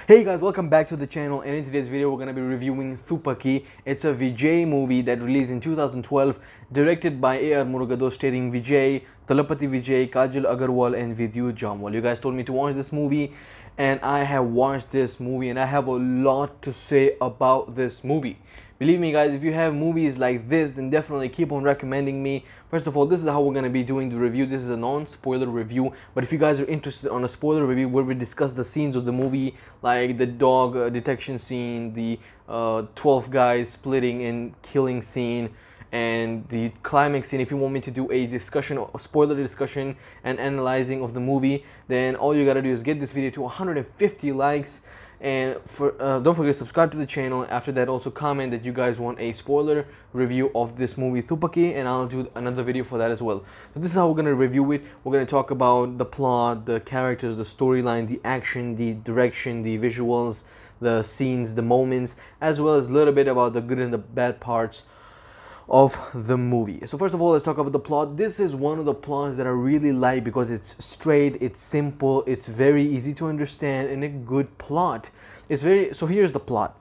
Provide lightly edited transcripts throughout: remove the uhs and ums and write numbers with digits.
Hey guys, welcome back to the channel, and in today's video we're going to be reviewing Thuppakki. It's a Vijay movie that released in 2012, directed by Murugadoss, starring Vijay, Vijay, Kajal, Aggarwal and Vidyut Jammwal. You guys told me to watch this movie and I have watched this movie and I have a lot to say about this movie. Believe me guys, if you have movies like this, then definitely keep on recommending me. First of all, this is how we're going to be doing the review. This is a non-spoiler review, but if you guys are interested on a spoiler review where we discuss the scenes of the movie, like the dog detection scene, the 12 guys splitting and killing scene, and the climax scene, if you want me to do a discussion, a spoiler discussion and analyzing of the movie, then all you gotta do is get this video to 150 likes. And don't forget to subscribe to the channel. After that, also comment that you guys want a spoiler review of this movie Thuppakki, and I'll do another video for that as well. So this is how we're going to review it. We're going to talk about the plot, the characters, the storyline, the action, the direction, the visuals, the scenes, the moments, as well as a little bit about the good and the bad parts of the movie. So first of all, let's talk about the plot. This is one of the plots that I really like because it's straight, it's simple, it's very easy to understand, and a good plot. So here's the plot.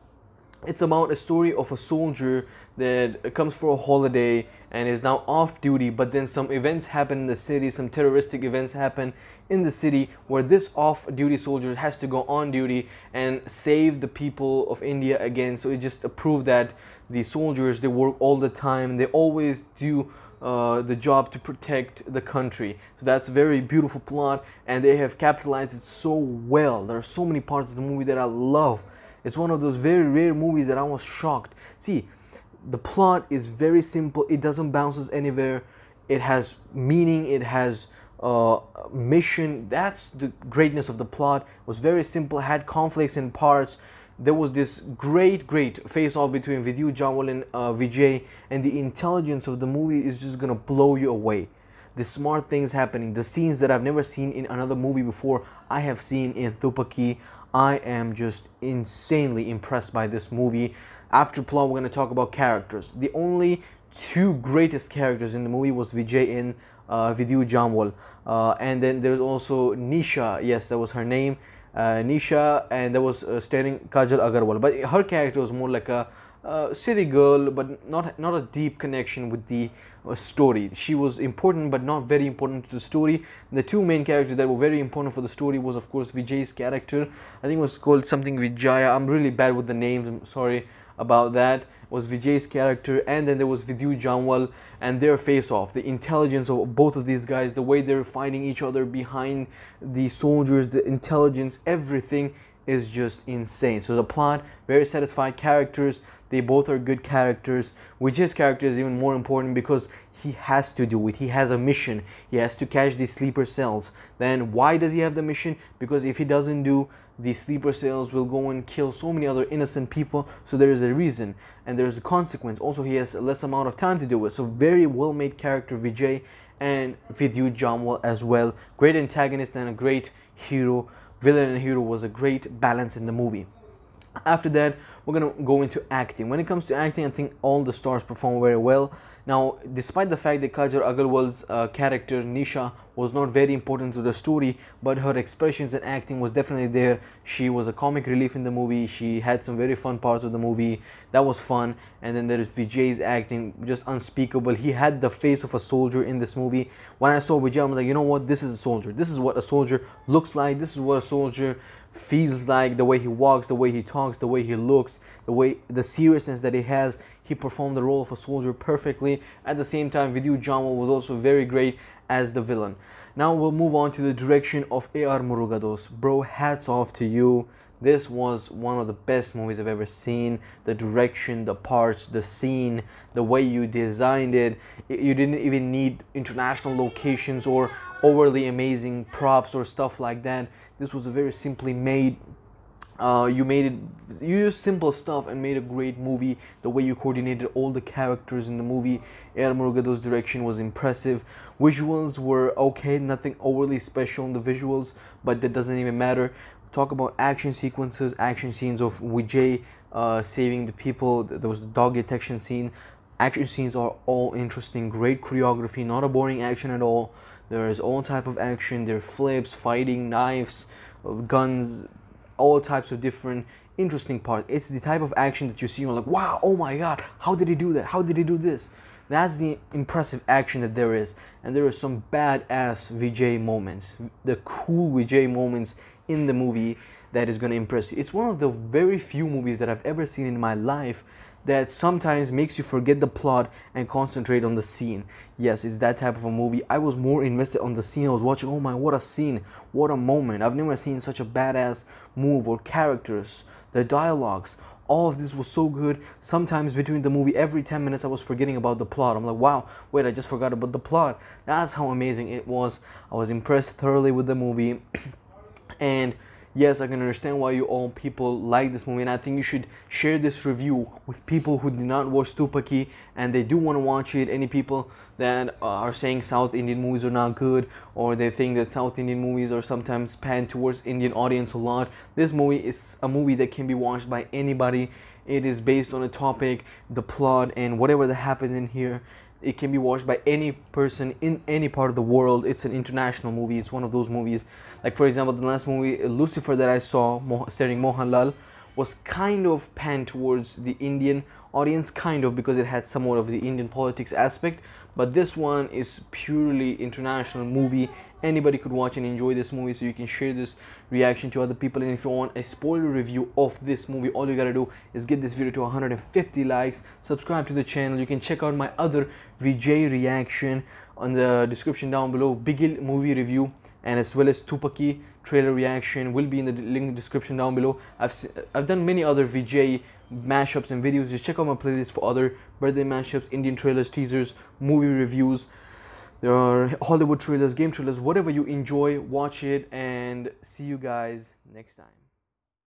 It's about a story of a soldier that comes for a holiday and is now off duty, but then some events happen in the city, some terroristic events happen in the city where this off-duty soldier has to go on duty and save the people of India again. So it just proved that the soldiers, they work all the time, they always do the job to protect the country. So that's a very beautiful plot, and they have capitalized it so well. There are so many parts of the movie that I love. It's one of those very rare movies that I was shocked. See, the plot is very simple. It doesn't bounce anywhere. It has meaning. It has mission. That's the greatness of the plot. It was very simple. It had conflicts in parts. There was this great face-off between Vidyut, Jammwal and Vijay, and the intelligence of the movie is just gonna blow you away. The smart things happening, the scenes that I've never seen in another movie before, I have seen in Thuppakki. I am just insanely impressed by this movie. After plot, we're going to talk about characters. The only two greatest characters in the movie was Vijay and Vidyut Jammwal. And then there's also Nisha, yes, that was her name, Nisha, and that was starring Kajal Aggarwal. But her character was more like a city girl, but not a deep connection with the story. She was important but not very important to the story. The two main characters that were very important for the story was of course Vijay's character. I think it was called something Vijay. I'm really bad with the names, I'm sorry about that. It was Vijay's character, and then there was Vidyut Jammwal and their face-off. The intelligence of both of these guys, the way they're fighting each other behind the soldiers, the intelligence, everything is just insane. So the plot, very satisfied characters. They both are good characters. Vijay's character is even more important because he has to do it. He has a mission. He has to catch these sleeper cells. Then why does he have the mission? Because if he doesn't do, these sleeper cells will go and kill so many other innocent people. So there is a reason and there's a consequence. Also, he has a less amount of time to do it. So very well made character Vijay, and Vidyut Jammwal as well. Great antagonist and a great hero. Villain and hero was a great balance in the movie. After that, we're going to go into acting. When it comes to acting, I think all the stars perform very well. Now, despite the fact that Kajal Aggarwal's character Nisha was not very important to the story, but her expressions and acting was definitely there. She was a comic relief in the movie. She had some very fun parts of the movie. That was fun. And then there is Vijay's acting, just unspeakable. He had the face of a soldier in this movie. When I saw Vijay, I was like, you know what? This is a soldier. This is what a soldier looks like. This is what a soldier feels like. The way he walks, the way he talks, the way he looks, the seriousness that he has. He performed the role of a soldier perfectly. At the same time, Vidyut Jammwal was also very great as the villain. Now we'll move on to the direction of Murugadoss. Bro, hats off to you. This was one of the best movies I've ever seen. The direction, the parts, the scene, the way you designed it. You didn't even need international locations or overly amazing props or stuff like that. This was a very simply made. You used simple stuff and made a great movie. The way you coordinated all the characters in the movie, Murugadoss' direction was impressive. Visuals were okay, nothing overly special in the visuals, but that doesn't even matter. Talk about action sequences, action scenes of Vijay saving the people. There was the dog detection scene. Action scenes are all interesting, great choreography, not a boring action at all. There is all type of action. There are flips, fighting, knives, guns, all types of different interesting parts. It's the type of action that you see, you're like, wow, oh my god, how did he do that? How did he do this? That's the impressive action that there is. And there are some badass Vijay moments, the cool Vijay moments in the movie that is going to impress you. It's one of the very few movies that I've ever seen in my life that sometimes makes you forget the plot and concentrate on the scene. Yes, it's that type of a movie. I was more invested on the scene. I was watching, oh my, what a scene, what a moment. I've never seen such a badass move, or characters, the dialogues. All of this was so good. Sometimes between the movie, every 10 minutes I was forgetting about the plot. I'm like, wow, wait, I just forgot about the plot. That's how amazing it was. I was impressed thoroughly with the movie. And yes, I can understand why you all people like this movie, and I think you should share this review with people who did not watch Thuppakki and they do want to watch it. Any people that are saying South Indian movies are not good, or they think that South Indian movies are sometimes panned towards Indian audience a lot. This movie is a movie that can be watched by anybody. It is based on a topic, the plot, and whatever that happens in here. It can be watched by any person in any part of the world. It's an international movie. It's one of those movies. Like, for example, the last movie, Lucifer, that I saw, starring Mohanlal, was kind of panned towards the Indian audience, kind of, because it had somewhat of the Indian politics aspect. But this one is purely international movie. Anybody could watch and enjoy this movie, so you can share this reaction to other people. And if you want a spoiler review of this movie, all you gotta do is get this video to 150 likes, subscribe to the channel. You can check out my other Vijay reaction on the description down below. BIGIL movie review, and as well as Thuppakki trailer reaction will be in the link description down below. I've done many other Vijay mashups and videos. Just check out my playlist for other birthday mashups, Indian trailers, teasers, movie reviews. There are Hollywood trailers, game trailers, whatever you enjoy, watch it, and see you guys next time.